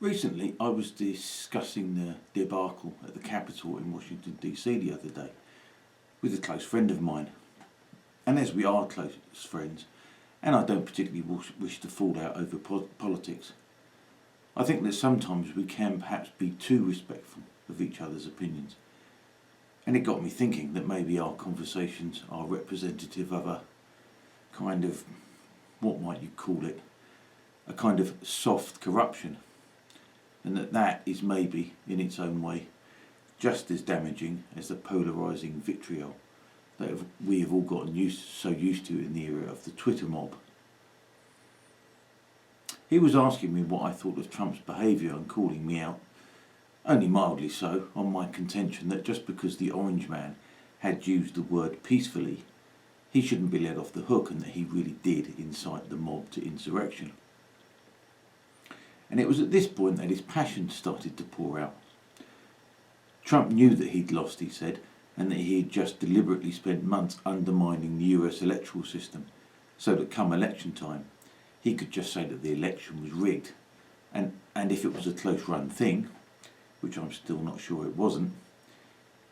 Recently, I was discussing the debacle at the Capitol in Washington DC the other day with a close friend of mine. And as we are close friends, and I don't particularly wish to fall out over politics, I think that sometimes we can perhaps be too respectful of each other's opinions. And it got me thinking that maybe our conversations are representative of a kind of, what might you call it, a kind of soft corruption. And that is maybe, in its own way, just as damaging as the polarising vitriol that we have all gotten so used to in the era of the Twitter mob. He was asking me what I thought of Trump's behaviour and calling me out, only mildly so, on my contention that just because the Orange Man had used the word peacefully, he shouldn't be let off the hook, and that he really did incite the mob to insurrection. And it was at this point that his passion started to pour out. Trump knew that he'd lost, he said, and that he had just deliberately spent months undermining the US electoral system, so that come election time, he could just say that the election was rigged. And if it was a close-run thing, which I'm still not sure it wasn't,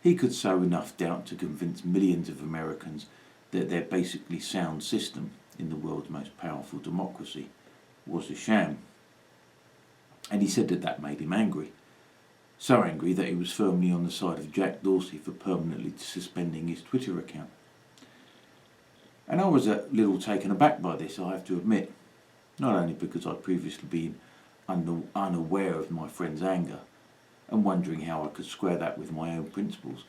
he could sow enough doubt to convince millions of Americans that their basically sound system in the world's most powerful democracy was a sham. And he said that made him angry. So angry that he was firmly on the side of Jack Dorsey for permanently suspending his Twitter account. And I was a little taken aback by this, I have to admit. Not only because I'd previously been unaware of my friend's anger and wondering how I could square that with my own principles,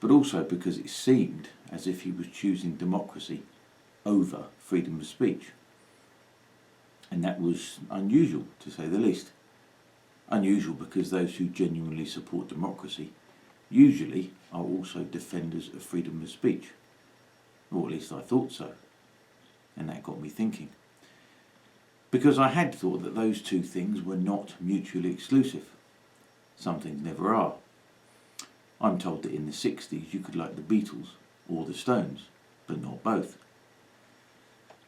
but also because it seemed as if he was choosing democracy over freedom of speech. And that was unusual, to say the least. Unusual because those who genuinely support democracy usually are also defenders of freedom of speech. Or at least I thought so. And that got me thinking. Because I had thought that those two things were not mutually exclusive. Some things never are. I'm told that in the 60s you could like the Beatles or the Stones, but not both.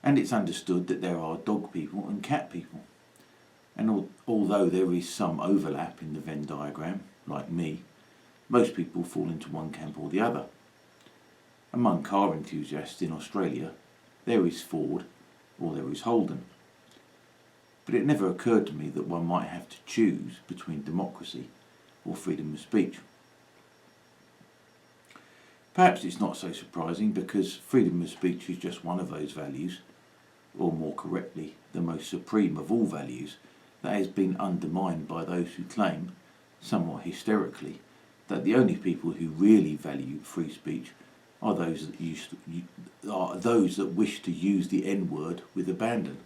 And it's understood that there are dog people and cat people. And although there is some overlap in the Venn diagram, like me, most people fall into one camp or the other. Among car enthusiasts in Australia, there is Ford or there is Holden. But it never occurred to me that one might have to choose between democracy or freedom of speech. Perhaps it's not so surprising because freedom of speech is just one of those values, or more correctly, the most supreme of all values, that has been undermined by those who claim, somewhat hysterically, that the only people who really value free speech are those that wish to use the N-word with abandon.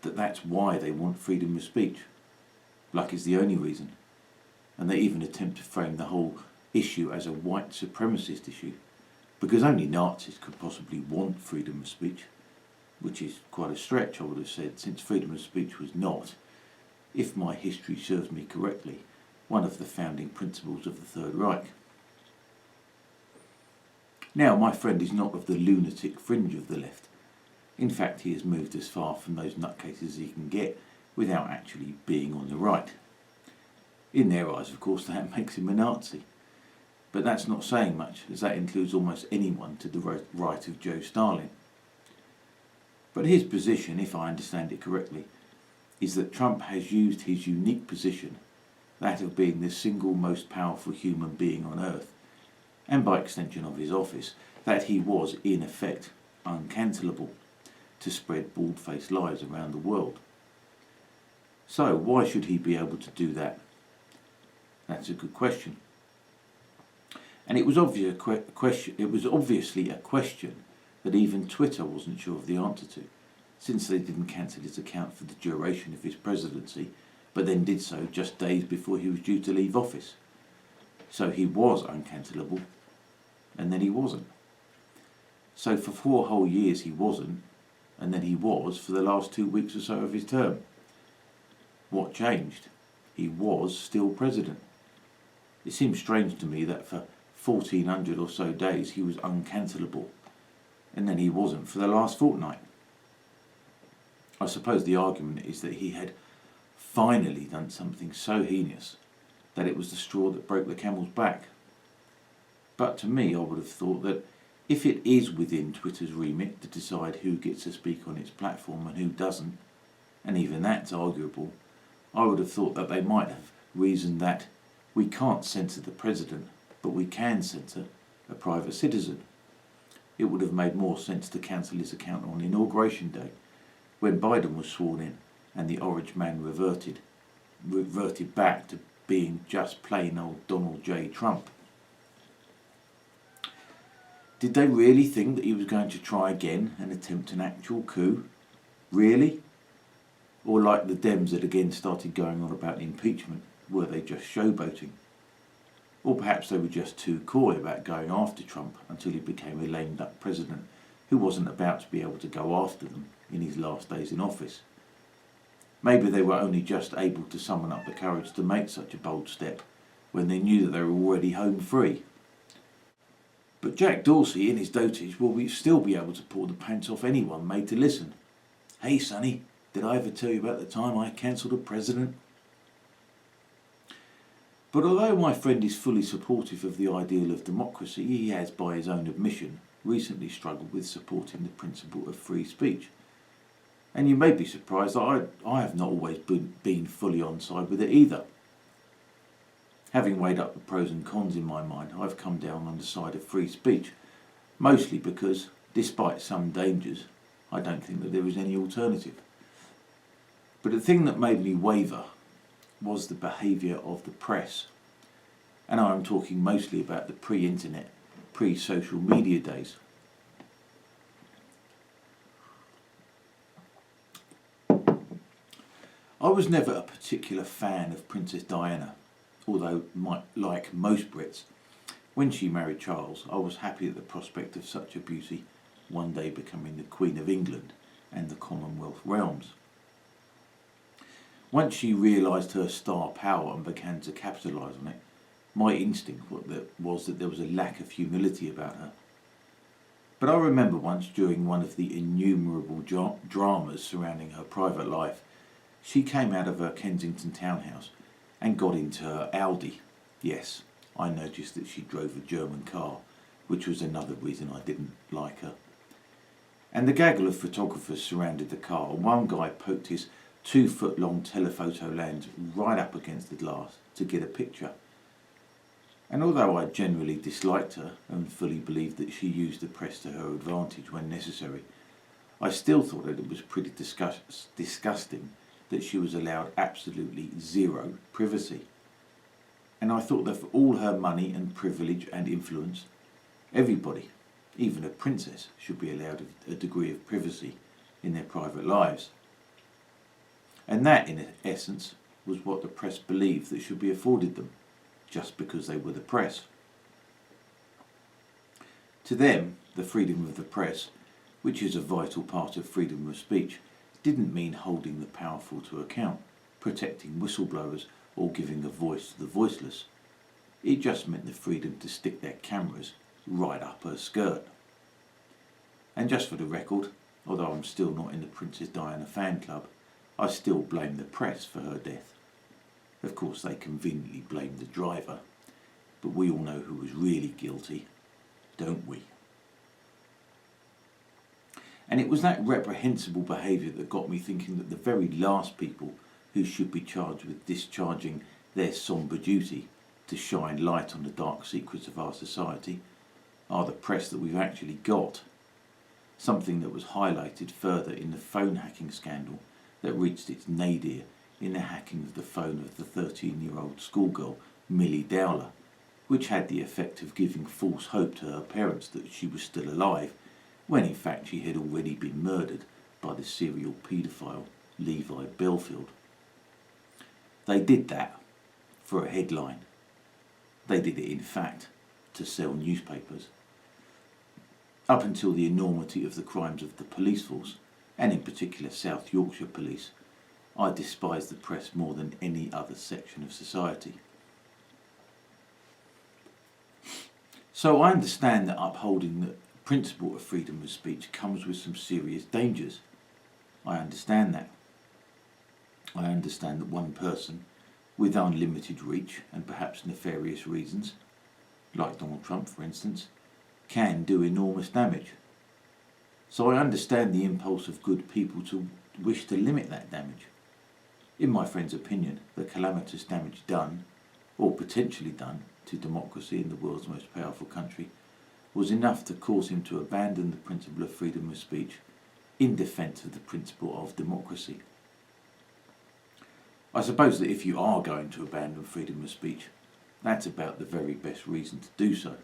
That's why they want freedom of speech, like it's the only reason. And they even attempt to frame the whole issue as a white supremacist issue, because only Nazis could possibly want freedom of speech. Which is quite a stretch, I would have said, since freedom of speech was not, if my history serves me correctly, one of the founding principles of the Third Reich. Now, my friend is not of the lunatic fringe of the left. In fact, he has moved as far from those nutcases as he can get without actually being on the right. In their eyes, of course, that makes him a Nazi. But that's not saying much, as that includes almost anyone to the right of Joe Stalin. But his position, if I understand it correctly, is that Trump has used his unique position, that of being the single most powerful human being on earth, and by extension of his office, that he was, in effect, uncancelable, to spread bald-faced lies around the world. So, why should he be able to do that? That's a good question. And it was obviously a question that even Twitter wasn't sure of the answer to, since they didn't cancel his account for the duration of his presidency, but then did so just days before he was due to leave office. So he was uncancelable, and then he wasn't. So for 4 whole years he wasn't, and then he was for the last 2 weeks or so of his term. What changed? He was still president. It seems strange to me that for 1,400 or so days he was uncancelable, and then he wasn't for the last fortnight. I suppose the argument is that he had finally done something so heinous that it was the straw that broke the camel's back. But to me, I would have thought that if it is within Twitter's remit to decide who gets to speak on its platform and who doesn't, and even that's arguable, I would have thought that they might have reasoned that we can't censor the president, but we can censor a private citizen. It would have made more sense to cancel his account on Inauguration Day, when Biden was sworn in and the Orange Man reverted back to being just plain old Donald J. Trump. Did they really think that he was going to try again and attempt an actual coup? Really? Or like the Dems had again started going on about impeachment, were they just showboating? Or perhaps they were just too coy about going after Trump until he became a lame duck president who wasn't about to be able to go after them in his last days in office. Maybe they were only just able to summon up the courage to make such a bold step when they knew that they were already home free. But Jack Dorsey, in his dotage, will still be able to pull the pants off anyone made to listen. Hey Sonny, did I ever tell you about the time I cancelled a president? But although my friend is fully supportive of the ideal of democracy, he has, by his own admission, recently struggled with supporting the principle of free speech. And you may be surprised that I have not always been fully on side with it either. Having weighed up the pros and cons in my mind, I've come down on the side of free speech, mostly because, despite some dangers, I don't think that there is any alternative. But the thing that made me waver was the behaviour of the press. And I am talking mostly about the pre-internet, pre-social media days. I was never a particular fan of Princess Diana, although, like most Brits, when she married Charles, I was happy at the prospect of such a beauty one day becoming the Queen of England and the Commonwealth realms. Once she realised her star power and began to capitalise on it, my instinct was that there was a lack of humility about her. But I remember once during one of the innumerable dramas surrounding her private life, she came out of her Kensington townhouse and got into her Audi. Yes, I noticed that she drove a German car, which was another reason I didn't like her. And the gaggle of photographers surrounded the car, and one guy poked his 2-foot-long telephoto lens right up against the glass to get a picture. And although I generally disliked her and fully believed that she used the press to her advantage when necessary, I still thought that it was pretty disgusting that she was allowed absolutely zero privacy. And I thought that for all her money and privilege and influence, everybody, even a princess, should be allowed a degree of privacy in their private lives. And that, in essence, was what the press believed that should be afforded them, just because they were the press. To them, the freedom of the press, which is a vital part of freedom of speech, didn't mean holding the powerful to account, protecting whistleblowers, or giving a voice to the voiceless. It just meant the freedom to stick their cameras right up her skirt. And just for the record, although I'm still not in the Princess Diana fan club, I still blame the press for her death. Of course, they conveniently blame the driver, but we all know who was really guilty, don't we? And it was that reprehensible behaviour that got me thinking that the very last people who should be charged with discharging their sombre duty to shine light on the dark secrets of our society are the press that we've actually got. Something that was highlighted further in the phone hacking scandal that reached its nadir in the hacking of the phone of the 13-year-old schoolgirl Millie Dowler, which had the effect of giving false hope to her parents that she was still alive, when in fact she had already been murdered by the serial paedophile Levi Belfield. They did that for a headline. They did it in fact to sell newspapers. Up until the enormity of the crimes of the police force, and in particular South Yorkshire Police, I despised the press more than any other section of society. So I understand that upholding the principle of freedom of speech comes with some serious dangers. I understand that. I understand that one person with unlimited reach and perhaps nefarious reasons, like Donald Trump for instance, can do enormous damage. So I understand the impulse of good people to wish to limit that damage. In my friend's opinion, the calamitous damage done, or potentially done, to democracy in the world's most powerful country was enough to cause him to abandon the principle of freedom of speech in defence of the principle of democracy. I suppose that if you are going to abandon freedom of speech, that's about the very best reason to do so.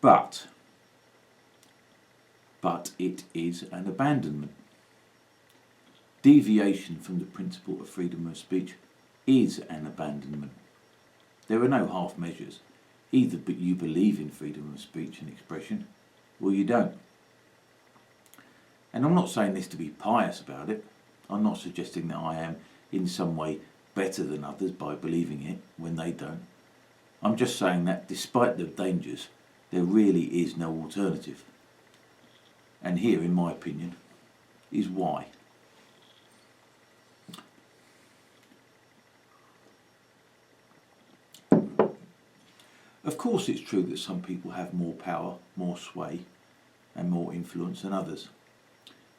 But it is an abandonment. Deviation from the principle of freedom of speech is an abandonment. There are no half measures. Either but you believe in freedom of speech and expression, or you don't. And I'm not saying this to be pious about it. I'm not suggesting that I am in some way better than others by believing it when they don't. I'm just saying that despite the dangers, there really is no alternative. And here, in my opinion, is why. Of course it's true that some people have more power, more sway and more influence than others.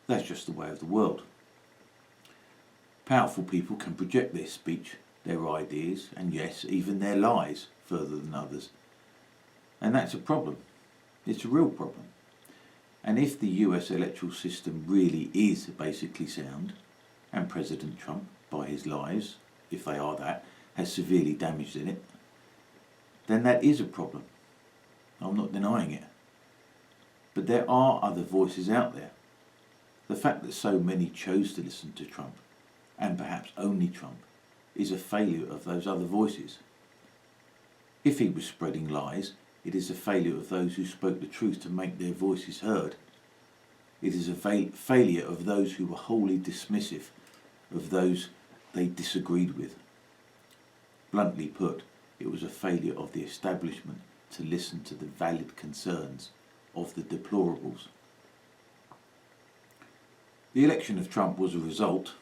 That's just the way of the world. Powerful people can project their speech, their ideas and yes, even their lies further than others. And that's a problem. It's a real problem. And if the US electoral system really is basically sound, and President Trump, by his lies, if they are that, has severely damaged in it, then that is a problem. I'm not denying it. But there are other voices out there. The fact that so many chose to listen to Trump, and perhaps only Trump, is a failure of those other voices. If he was spreading lies, it is a failure of those who spoke the truth to make their voices heard. It is a failure of those who were wholly dismissive of those they disagreed with. Bluntly put, it was a failure of the establishment to listen to the valid concerns of the deplorables. The election of Trump was a result,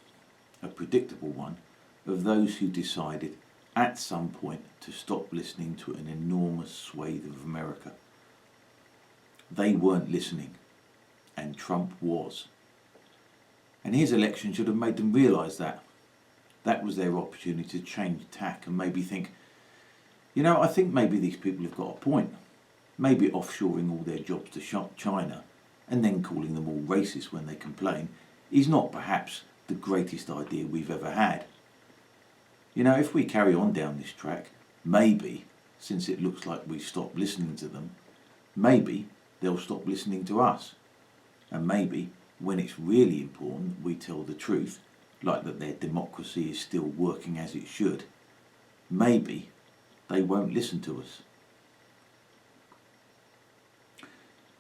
a predictable one, of those who decided at some point to stop listening to an enormous swathe of America. They weren't listening, and Trump was. And his election should have made them realise that. That was their opportunity to change tack and maybe think, I think maybe these people have got a point. Maybe offshoring all their jobs to China and then calling them all racist when they complain is not perhaps the greatest idea we've ever had. If we carry on down this track, maybe, since it looks like we've stopped listening to them, maybe they'll stop listening to us. And maybe, when it's really important, we tell the truth, like that their democracy is still working as it should, maybe they won't listen to us.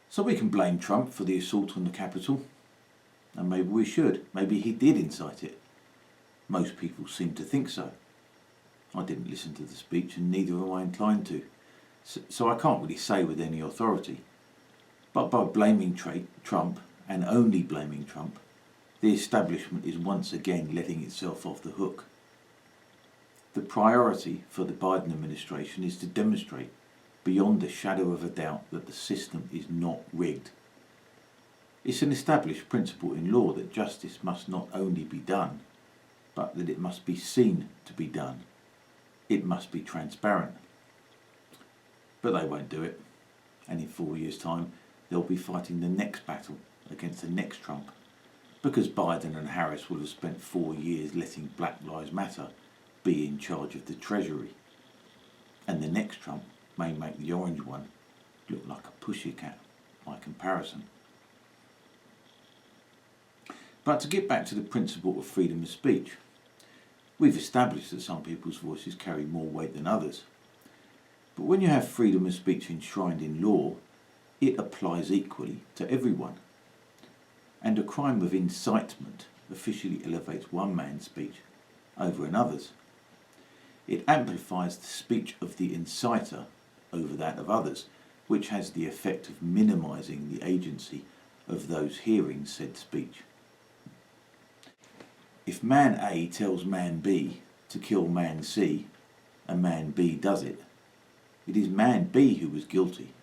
So we can blame Trump for the assault on the Capitol, and maybe we should. Maybe he did incite it. Most people seem to think so. I didn't listen to the speech and neither am I inclined to, so I can't really say with any authority. But by blaming Trump, and only blaming Trump, the establishment is once again letting itself off the hook. The priority for the Biden administration is to demonstrate, beyond a shadow of a doubt, that the system is not rigged. It's an established principle in law that justice must not only be done, but that it must be seen to be done. It must be transparent. But they won't do it, and in 4 years' time they'll be fighting the next battle against the next Trump, because Biden and Harris will have spent 4 years letting Black Lives Matter be in charge of the Treasury, and the next Trump may make the orange one look like a pussycat by comparison. But to get back to the principle of freedom of speech, we've established that some people's voices carry more weight than others. But when you have freedom of speech enshrined in law, it applies equally to everyone. And a crime of incitement officially elevates one man's speech over another's. It amplifies the speech of the inciter over that of others, which has the effect of minimising the agency of those hearing said speech. If man A tells man B to kill man C and man B does it, it is man B who is guilty.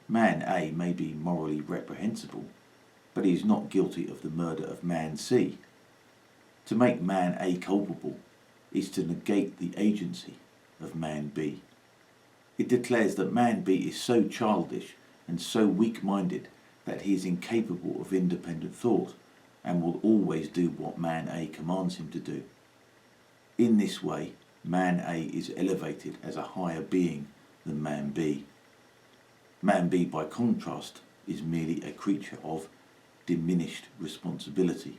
Man A may be morally reprehensible, but he is not guilty of the murder of man C. To make man A culpable is to negate the agency of man B. It declares that man B is so childish and so weak-minded that he is incapable of independent thought and will always do what man A commands him to do. In this way, man A is elevated as a higher being than man B. Man B, by contrast, is merely a creature of diminished responsibility.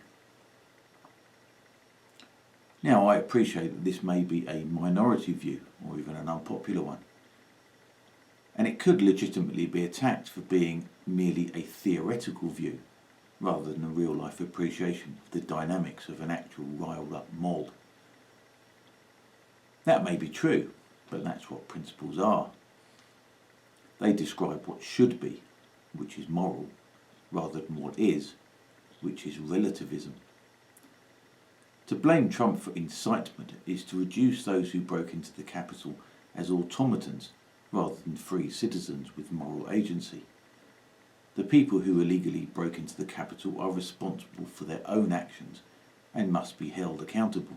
Now, I appreciate that this may be a minority view, or even an unpopular one, and it could legitimately be attacked for being merely a theoretical view, rather than a real-life appreciation of the dynamics of an actual riled-up mob. That may be true, but that's what principles are. They describe what should be, which is moral, rather than what is, which is relativism. To blame Trump for incitement is to reduce those who broke into the Capitol as automatons rather than free citizens with moral agency. The people who illegally broke into the Capitol are responsible for their own actions and must be held accountable.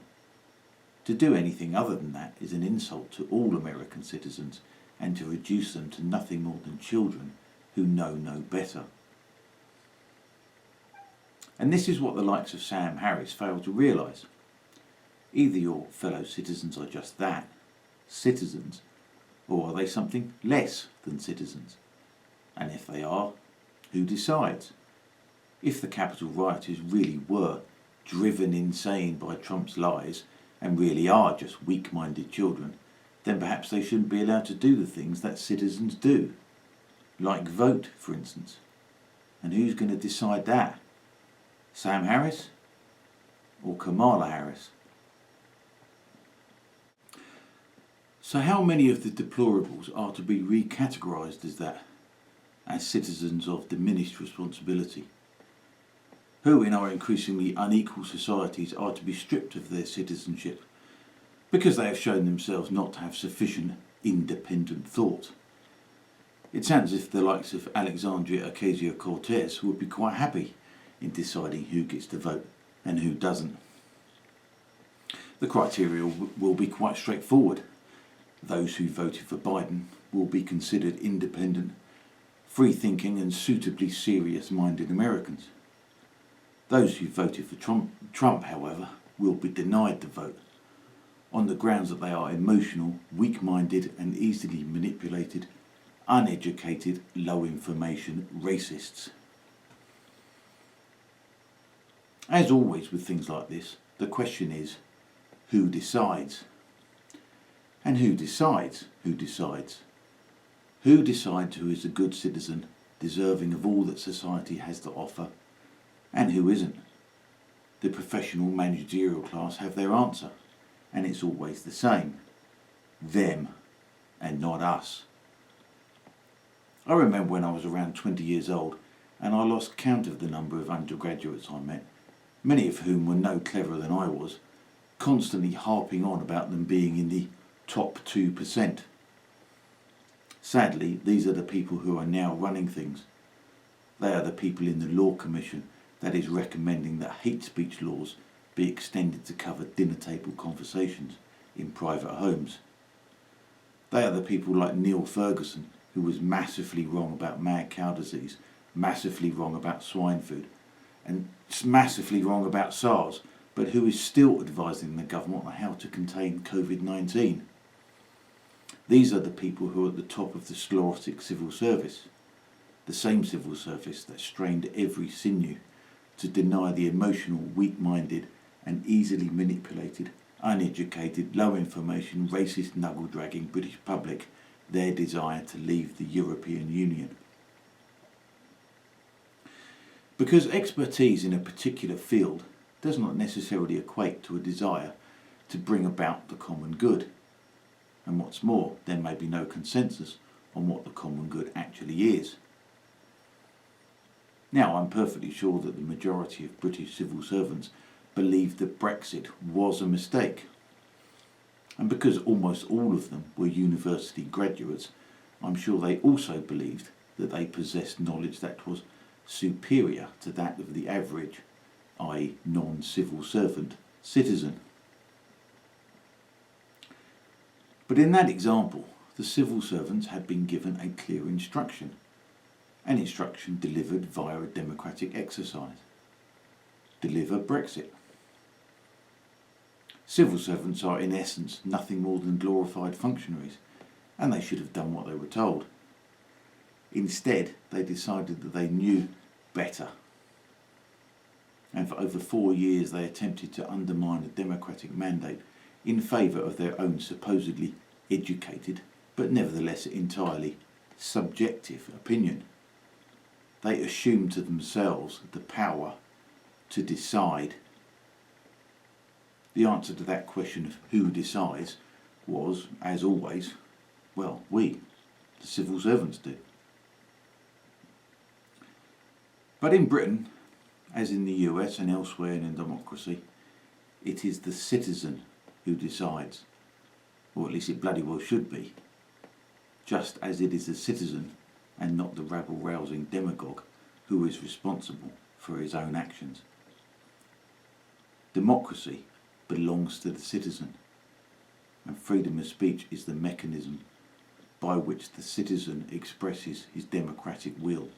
To do anything other than that is an insult to all American citizens and to reduce them to nothing more than children who know no better. And this is what the likes of Sam Harris fail to realise. Either your fellow citizens are just that, citizens, or are they something less than citizens? And if they are, who decides? If the Capitol rioters really were driven insane by Trump's lies and really are just weak-minded children, then perhaps they shouldn't be allowed to do the things that citizens do. Like vote, for instance. And who's going to decide that? Sam Harris or Kamala Harris? So how many of the deplorables are to be recategorised as that, as citizens of diminished responsibility? Who in our increasingly unequal societies are to be stripped of their citizenship because they have shown themselves not to have sufficient independent thought? It sounds as if the likes of Alexandria Ocasio-Cortez would be quite happy in deciding who gets to vote and who doesn't. The criteria will be quite straightforward. Those who voted for Biden will be considered independent, free-thinking and suitably serious-minded Americans. Those who voted for Trump, however, will be denied the vote on the grounds that they are emotional, weak-minded and easily manipulated, uneducated, low-information racists. As always with things like this, the question is, who decides? And who decides who decides? Who decides who is a good citizen, deserving of all that society has to offer, and who isn't? The professional managerial class have their answer, and it's always the same. Them, and not us. I remember when I was around 20 years old, and I lost count of the number of undergraduates I met, many of whom were no cleverer than I was, constantly harping on about them being in the top 2%. Sadly, these are the people who are now running things. They are the people in the Law Commission that is recommending that hate speech laws be extended to cover dinner table conversations in private homes. They are the people like Neil Ferguson, who was massively wrong about mad cow disease, massively wrong about swine food, and massively wrong about SARS, but who is still advising the government on how to contain COVID-19. These are the people who are at the top of the sclerotic civil service, the same civil service that strained every sinew to deny the emotional, weak-minded and easily manipulated, uneducated, low-information, racist, knuckle-dragging British public their desire to leave the European Union. Because expertise in a particular field does not necessarily equate to a desire to bring about the common good. And what's more, there may be no consensus on what the common good actually is. Now, I'm perfectly sure that the majority of British civil servants believed that Brexit was a mistake. And because almost all of them were university graduates, I'm sure they also believed that they possessed knowledge that was superior to that of the average, i.e. non-civil servant, citizen. But in that example, the civil servants had been given a clear instruction, an instruction delivered via a democratic exercise. Deliver Brexit. Civil servants are in essence nothing more than glorified functionaries, and they should have done what they were told. Instead, they decided that they knew better. And for over 4 years they attempted to undermine a democratic mandate in favour of their own supposedly educated, but nevertheless entirely subjective opinion. They assumed to themselves the power to decide. The answer to that question of who decides was, as always, well, we, the civil servants, do. But in Britain, as in the US and elsewhere in a democracy, it is the citizen who decides, or at least it bloody well should be, just as it is the citizen and not the rabble-rousing demagogue who is responsible for his own actions. Democracy belongs to the citizen, and freedom of speech is the mechanism by which the citizen expresses his democratic will.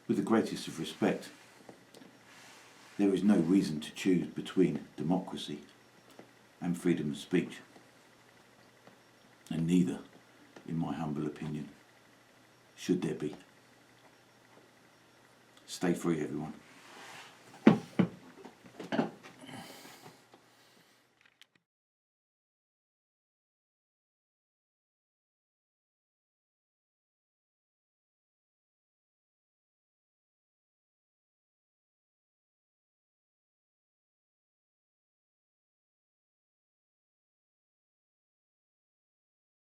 With the greatest of respect, there is no reason to choose between democracy and freedom of speech, and neither, in my humble opinion, should there be. Stay free, everyone.